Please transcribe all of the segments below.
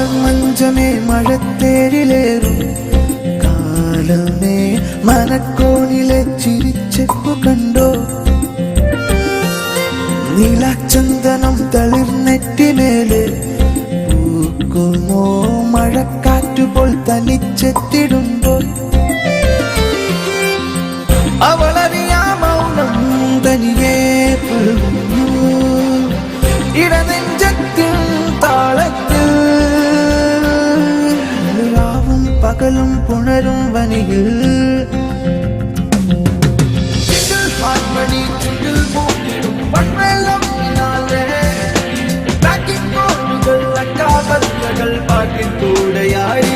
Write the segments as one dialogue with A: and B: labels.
A: മലർമഞ്ചമേ മഴത്തേരിലേറും കാലമേ മനക്കോണിലെ ചിരിച്ചെപ്പു കണ്ടോ നീലാചന്ദനം തളിർനെറ്റിമേലെ പൂക്കുമോ മഴക്കാറ്റുപോൽ തനിച്ചെത്തിടുമ്പോൾ അവളറിയാ മൗനം തനിയെ പുൽകുന്നു ഇടനെഞ്ചത്തിൻ താളത്തിൽ രാവും പകലും പുണരും വനിയിൽ പാട്ടിൻ കൂടെയായി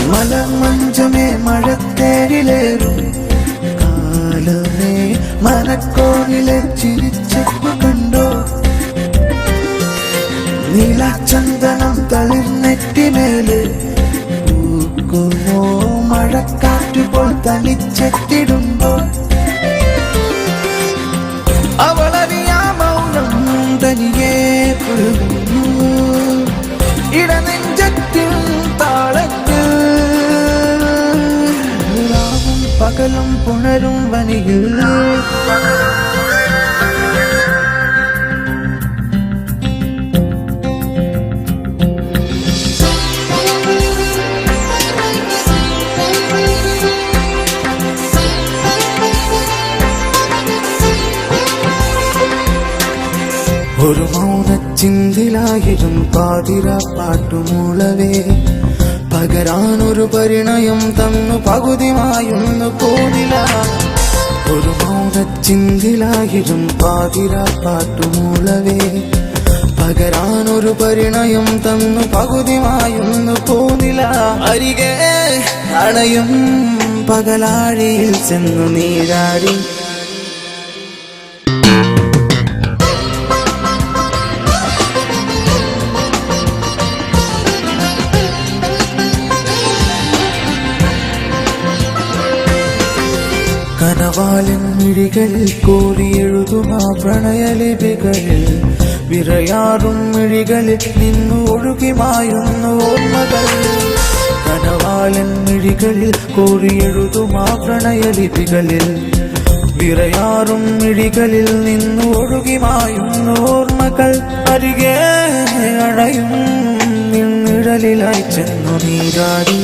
A: മലർമഞ്ചമേ മഴത്തേരിലേറും കാലമേ മനക്കോണിലെ ചിരിച്ചെപ്പു കണ്ടോ നീലാചന്ദനം തളിർനെറ്റിമേലെ പൂക്കുമോ മഴക്കാറ്റുപോൽ തനിച്ചെത്തിടുമ്പോൾ അവളറിയാ മൗനം തനിയെ പുൽകുന്നു ഇടനെഞ്ചത്തിൻ താളത്തിൽ രാവും പകലും പുണരും വനിയിൽ ഒരു മൗനച്ചിന്തിലായിരം പാതിര പാട്ടുമൂളവേ പകരാനൊരു പരിണയം തന്നു പകുതിമായൊന്നു പോതില ഒരു മൗനച്ചിന്തിലായിരം പാതിര പാട്ടുമൂളവേ പകരാനൊരു പരിണയം തന്നു പകുതിമായൊന്നു പോതില അരികെ അണയും പകലാഴിയിൽ ചെന്നു നീരാടി കനവാലൻ മിഴികളിൽ കോരിയെഴുതുമാ പ്രണയലിപികളിൽ വിറയാറും മിഴികളിൽ നിന്നു ഒഴുകിമായുന്നു ഓർമ്മകൾ കനവാലൻ മിഴികളിൽ കോരിയെഴുതുമാ പ്രണയലിപികളിൽ വിറയാറും മിഴികളിൽ നിന്നു ഒഴുകിമായുന്നു ഓർമ്മകൾ അരികെ അണയും നിന്നിഴലിലായി ചെന്നു നീരാടി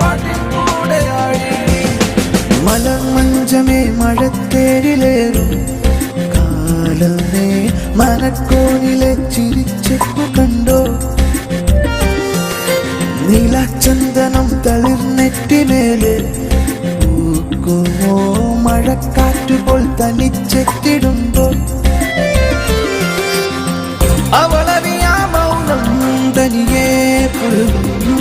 A: പാട്ടിൻ കൂടെയായി മലർമഞ്ചമേ മഴത്തേരിലേറും കാലമേ മനക്കോണിലെ ചിരിച്ചെപ്പു കണ്ടോ നീലാചന്ദനം തളിർനെറ്റിമേലെ പൂക്കുമോ മഴക്കാറ്റുപോൽ തനിച്ചെത്തിടുമ്പോൾ അവളറിയാ മൗനം തനിയെ പുൽകുന്നു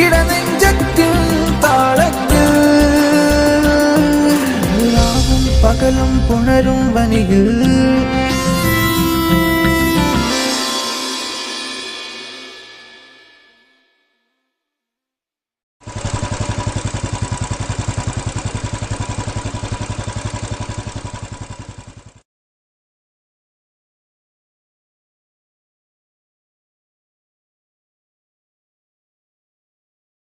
A: ഇടനെഞ്ചത്തിൻ താളത്തിൽ രാവും പകലും പുണരും വനിയിൽ